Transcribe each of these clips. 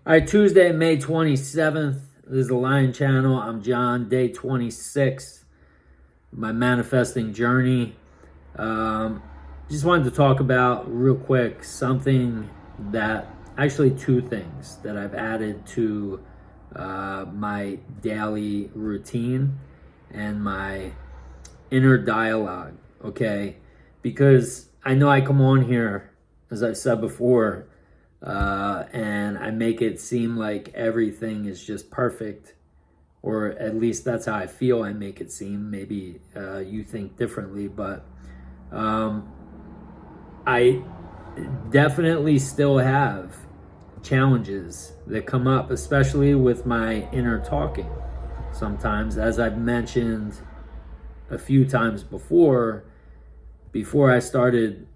All right, Tuesday, May 27th. This is the Lion Channel. I'm John, day 26, my manifesting journey. Just wanted to talk about real quick something actually two things that I've added to my daily routine and my inner dialogue, okay? Because I know I come on here, as I've said before, and I make it seem like everything is just perfect, or at least that's how I feel I make it seem. Maybe you think differently, but I definitely still have challenges that come up, especially with my inner talking. Sometimes, as I've mentioned a few times before I started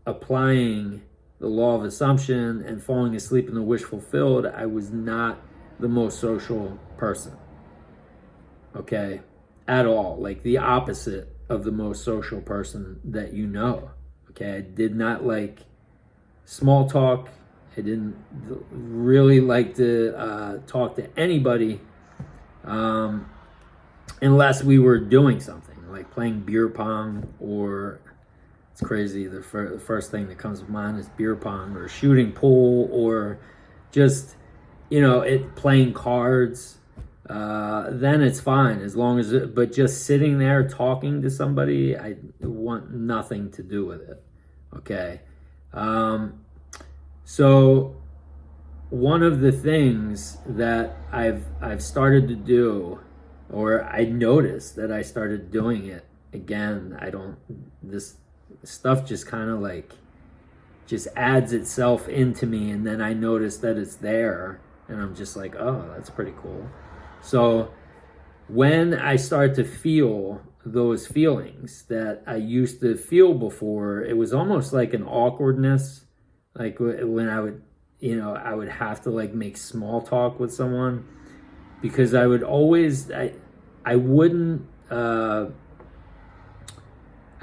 applying the law of assumption and falling asleep in the wish fulfilled, I was not the most social person, okay, at all. Like the opposite of the most social person that you know, okay? I did not like small talk. I didn't really like to talk to anybody unless we were doing something, like playing beer pong, or it's crazy, the first thing that comes to mind is beer pong, or shooting pool, or just, playing cards. Then it's fine, as long as but just sitting there talking to somebody, I want nothing to do with it, okay? So one of the things that I've started to do, or I noticed that I started doing it again, this stuff just kind of just adds itself into me, and then I notice that it's there, and I'm just like, oh, that's pretty cool. So when I start to feel those feelings that I used to feel before, it was almost like an awkwardness, like when I would have to make small talk with someone, because I would always I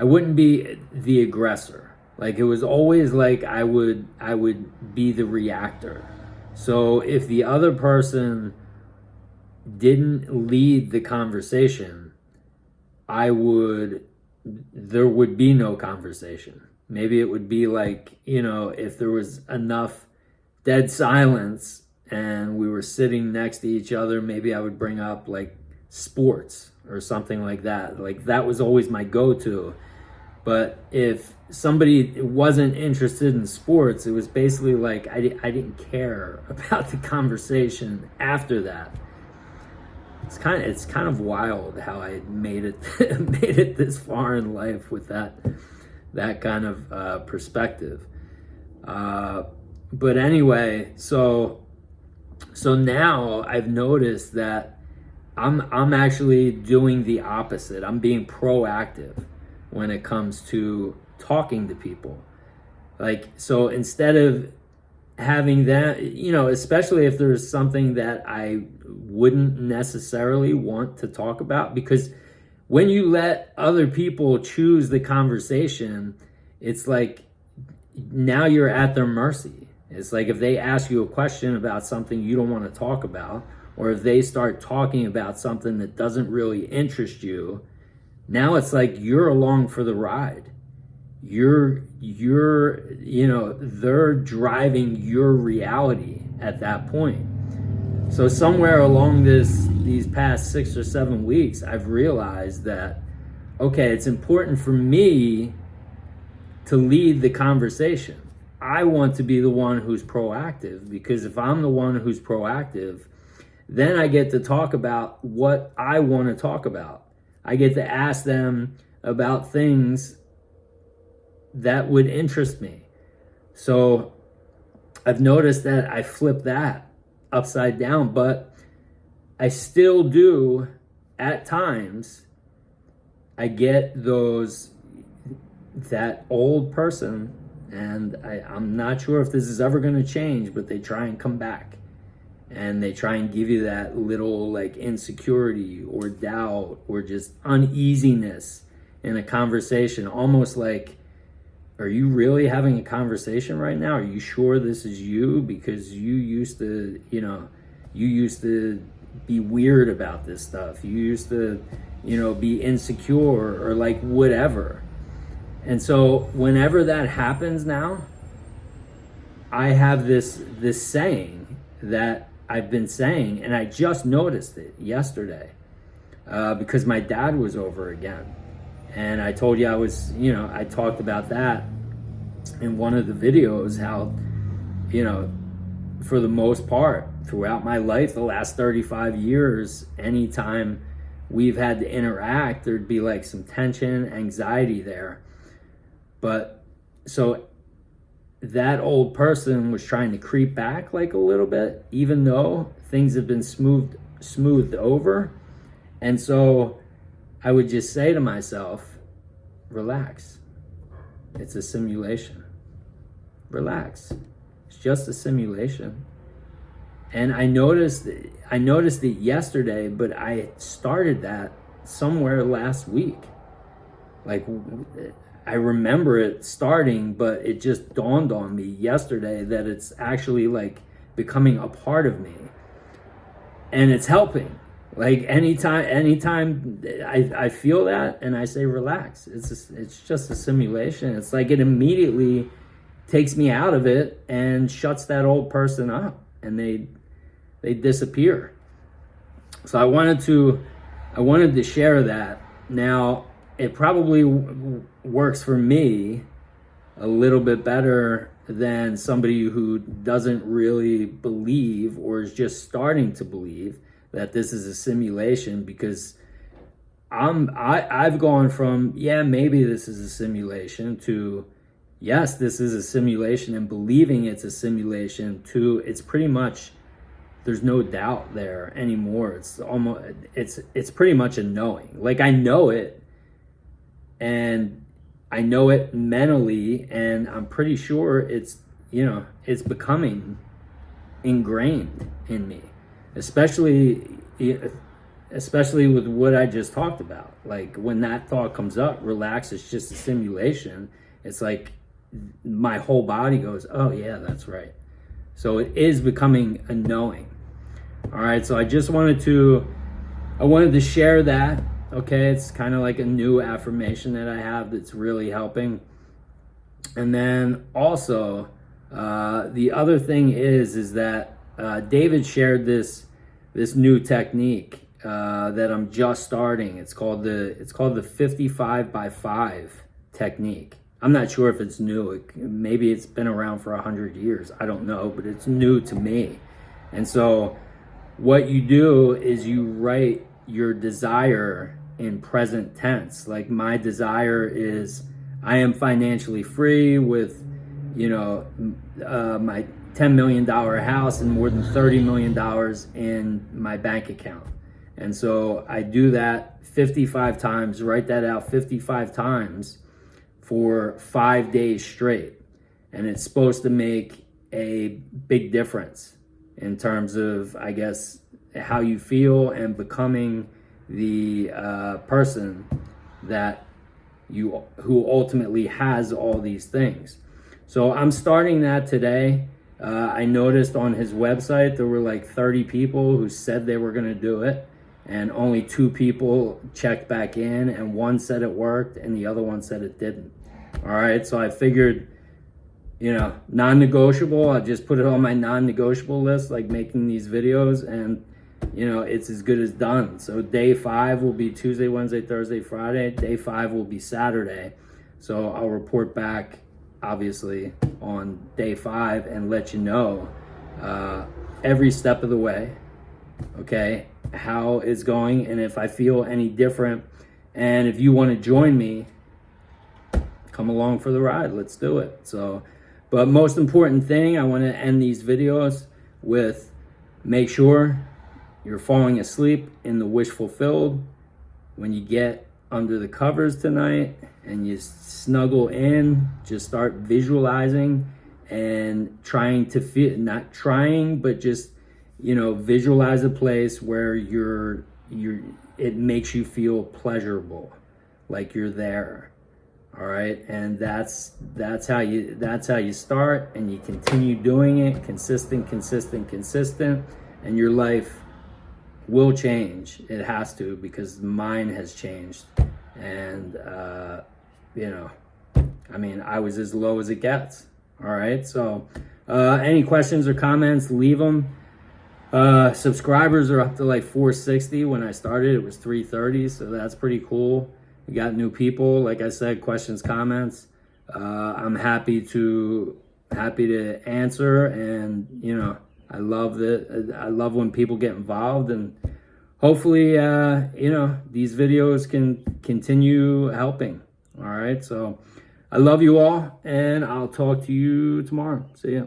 wouldn't be the aggressor. Like, it was always like I would be the reactor. So if the other person didn't lead the conversation, there would be no conversation. Maybe it would be if there was enough dead silence and we were sitting next to each other, maybe I would bring up sports or something like that. That was always my go-to. But if somebody wasn't interested in sports, it was basically I didn't care about the conversation after that. It's kind of wild how I made it made it this far in life with that kind of perspective. But anyway, so now I've noticed that I'm actually doing the opposite. I'm being proactive when it comes to talking to people. So instead of having that, especially if there's something that I wouldn't necessarily want to talk about, because when you let other people choose the conversation, it's now you're at their mercy. It's if they ask you a question about something you don't want to talk about, or if they start talking about something that doesn't really interest you, now it's you're along for the ride. They're driving your reality at that point. So somewhere along these past 6 or 7 weeks, I've realized that, okay, it's important for me to lead the conversation. I want to be the one who's proactive, because if I'm the one who's proactive, then I get to talk about what I want to talk about. I get to ask them about things that would interest me. So I've noticed that I flip that upside down, but I still do at times. I get that old person, and I'm not sure if this is ever going to change, but they try and come back. And they try and give you that little insecurity or doubt or just uneasiness in a conversation, almost are you really having a conversation right now? Are you sure this is you? Because you used to, you used to be weird about this stuff. You used to, be insecure or like whatever. And so whenever that happens now, I have this saying that I've been saying, and I just noticed it yesterday because my dad was over again. And I told you I talked about that in one of the videos, how, for the most part, throughout my life, the last 35 years, anytime we've had to interact, there'd be like some tension, anxiety there. But so that old person was trying to creep back like a little bit, even though things have been smoothed over. And so I would just say to myself, relax. It's a simulation. Relax. It's just a simulation. And I noticed it yesterday, but I started that somewhere last week. Like, I remember it starting, but it just dawned on me yesterday that it's actually like becoming a part of me, and it's helping. Like anytime I feel that and I say relax, it's just a simulation. It's like it immediately takes me out of it and shuts that old person up, and they disappear. So I wanted to share that. Now, it probably works for me a little bit better than somebody who doesn't really believe or is just starting to believe that this is a simulation, because I've gone from, yeah, maybe this is a simulation, to yes, this is a simulation, and believing it's a simulation, to it's pretty much, there's no doubt there anymore. It's pretty much a knowing. Like, I know it, and I know it mentally, and I'm pretty sure it's becoming ingrained in me, especially with what I just talked about. Like, when that thought comes up, relax, it's just a simulation, it's like my whole body goes, oh yeah, that's right. So it is becoming a knowing. All right, so I wanted to share that. Okay, it's kind of like a new affirmation that I have that's really helping. And then also, the other thing is that David shared this new technique that I'm just starting. It's called the 55 by 5 technique. I'm not sure if it's new. Maybe it's been around for 100 years. I don't know, but it's new to me. And so what you do is you write your desire in present tense. Like, my desire is, I am financially free with, my $10 million house and more than $30 million in my bank account. And so I do that 55 times, write that out 55 times for 5 days straight. And it's supposed to make a big difference in terms of, I guess, how you feel and becoming the person who ultimately has all these things. So I'm starting that today. I noticed on his website there were like 30 people who said they were going to do it, and only 2 people checked back in, and one said it worked and the other one said it didn't. All right, so I figured, non-negotiable. I just put it on my non-negotiable list, like making these videos, and it's as good as done. So day 5 will be Tuesday, Wednesday, Thursday, Friday. Day 5 will be Saturday. So I'll report back, obviously, on day 5 and let you know every step of the way, okay, how it's going, and if I feel any different. And if you want to join me, come along for the ride. Let's do it. So, but most important thing, I want to end these videos with, make sure you're falling asleep in the wish fulfilled. When you get under the covers tonight and you snuggle in, just start visualizing and trying to feel, not trying, but just, visualize a place where it makes you feel pleasurable, like you're there. All right, and that's how you start, and you continue doing it, consistent, and your life will change. It has to, because mine has changed. And you know, I mean, I was as low as it gets. All right, so any questions or comments, leave them. Subscribers are up to like 460. When I started, it was 330, so that's pretty cool. We got new people, like I said, questions, comments. I'm happy to answer, and you know, I love when people get involved, and hopefully you know, these videos can continue helping. All right, so I love you all, and I'll talk to you tomorrow. See ya.